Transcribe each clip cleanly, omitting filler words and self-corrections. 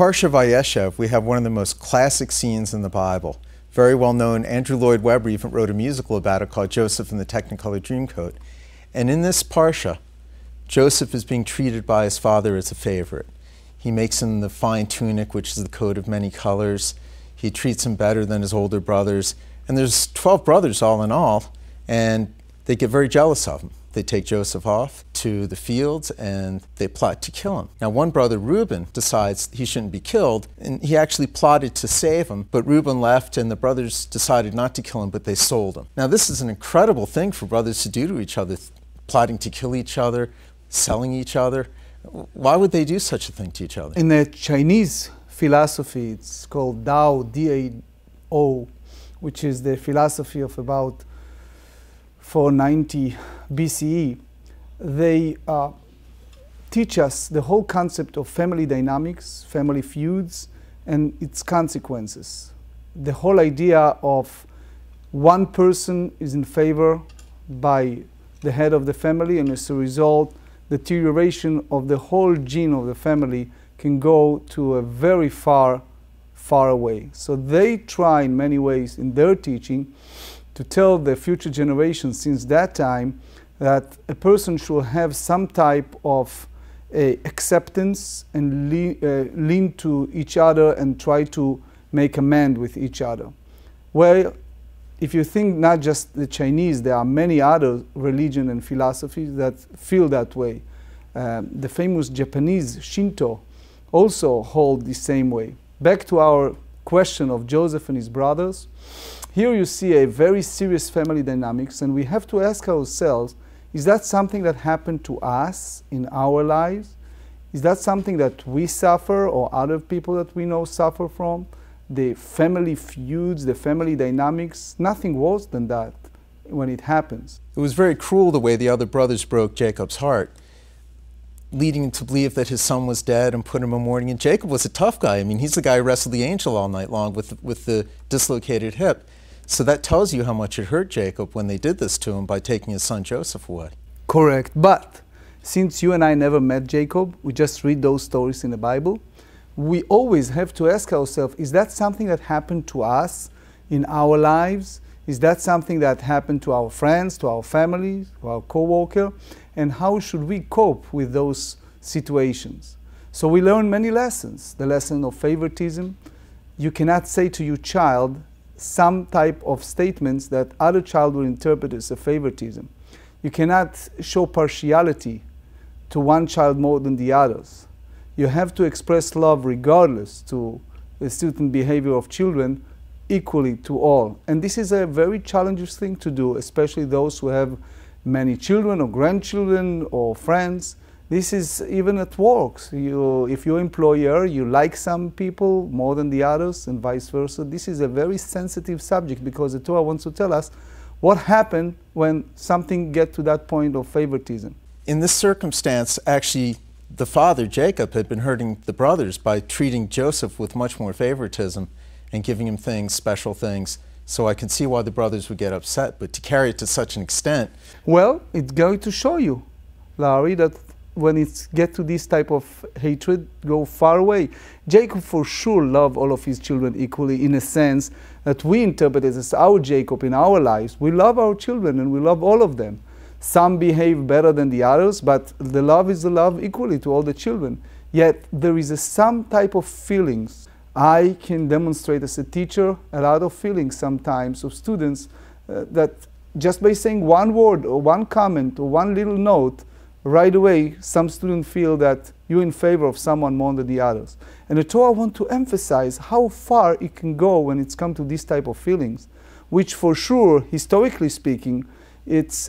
Parsha Vayeshev, we have one of the most classic scenes in the Bible. Very well known, Andrew Lloyd Webber even wrote a musical about it called Joseph and the Technicolor Dreamcoat. And in this Parsha, Joseph is being treated by his father as a favorite. He makes him the fine tunic, which is the coat of many colors. He treats him better than his older brothers. And there's 12 brothers all in all, and they get very jealous of him. They take Joseph off to the fields and they plot to kill him. Now one brother, Reuben, decides he shouldn't be killed, and he actually plotted to save him, but Reuben left and the brothers decided not to kill him, but they sold him. Now this is an incredible thing for brothers to do to each other, plotting to kill each other, selling each other. Why would they do such a thing to each other? In the Chinese philosophy, it's called Dao, D-A-O, which is the philosophy of about 490 BCE. They teach us the whole concept of family dynamics, family feuds, and its consequences. The whole idea of one person is in favor by the head of the family, and as a result, the deterioration of the whole gene of the family can go to a very far away. So they try in many ways in their teaching to tell the future generations since that time that a person should have some type of acceptance and lean to each other and try to make amends with each other. Well, if you think not just the Chinese, there are many other religions and philosophies that feel that way. The famous Japanese Shinto also hold the same way. Back to our question of Joseph and his brothers. Here you see a very serious family dynamics, and we have to ask ourselves, is that something that happened to us in our lives? Is that something that we suffer or other people that we know suffer from? The family feuds, the family dynamics, nothing worse than that when it happens. It was very cruel the way the other brothers broke Jacob's heart, leading him to believe that his son was dead and put him in mourning. And Jacob was a tough guy. I mean, he's the guy who wrestled the angel all night long with the dislocated hip. So that tells you how much it hurt Jacob when they did this to him by taking his son Joseph away. Correct. But since you and I never met Jacob, we just read those stories in the Bible, we always have to ask ourselves, is that something that happened to us in our lives? Is that something that happened to our friends, to our families, to our co-worker? And how should we cope with those situations? So we learn many lessons. The lesson of favoritism. You cannot say to your child some type of statements that other child will interpret as a favoritism. You cannot show partiality to one child more than the others. You have to express love regardless to a certain behavior of children equally to all. And this is a very challenging thing to do, especially those who have many children or grandchildren or friends. This is even at work. If you're an employer, you like some people more than the others and vice versa. This is a very sensitive subject because the Torah wants to tell us what happened when something gets to that point of favoritism. In this circumstance, actually, the father, Jacob, had been hurting the brothers by treating Joseph with much more favoritism and giving him things, special things. So I can see why the brothers would get upset, but to carry it to such an extent. Well, it's going to show you, Larry, that when it gets to this type of hatred, go far away. Jacob for sure loved all of his children equally, in a sense that we interpret it as our Jacob in our lives. We love our children and we love all of them. Some behave better than the others, but the love is the love equally to all the children. Yet there is some type of feelings. I can demonstrate as a teacher a lot of feelings sometimes of students that just by saying one word or one comment or one little note, right away some students feel that you're in favor of someone more than the others. And the Torah wants to emphasize how far it can go when it's come to this type of feelings, which for sure, historically speaking, it's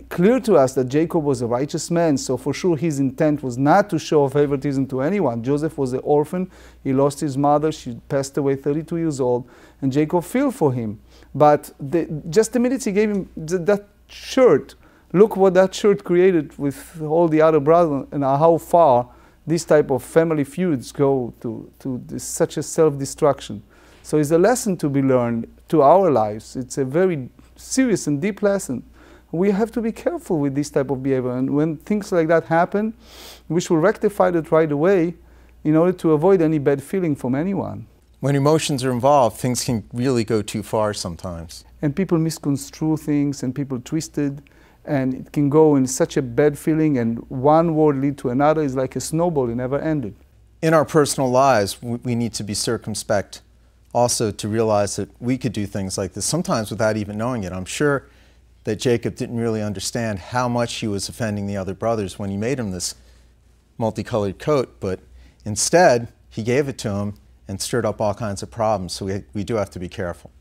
clear to us that Jacob was a righteous man, so for sure his intent was not to show favoritism to anyone. Joseph was an orphan, he lost his mother, she passed away 32 years old, and Jacob felt for him. But just the minute he gave him that shirt, look what that shirt created with all the other brothers and how far this type of family feuds go to such a self-destruction. So it's a lesson to be learned to our lives. It's a very serious and deep lesson. We have to be careful with this type of behavior, and when things like that happen, we should rectify it right away in order to avoid any bad feeling from anyone. When emotions are involved, things can really go too far sometimes. And people misconstrue things, and people twist it, and it can go in such a bad feeling, and one word lead to another. Is like a snowball, it never ended. In our personal lives, we need to be circumspect also to realize that we could do things like this, sometimes without even knowing it. I'm sure that Jacob didn't really understand how much he was offending the other brothers when he made him this multicolored coat, but instead, he gave it to him and stirred up all kinds of problems, so we do have to be careful.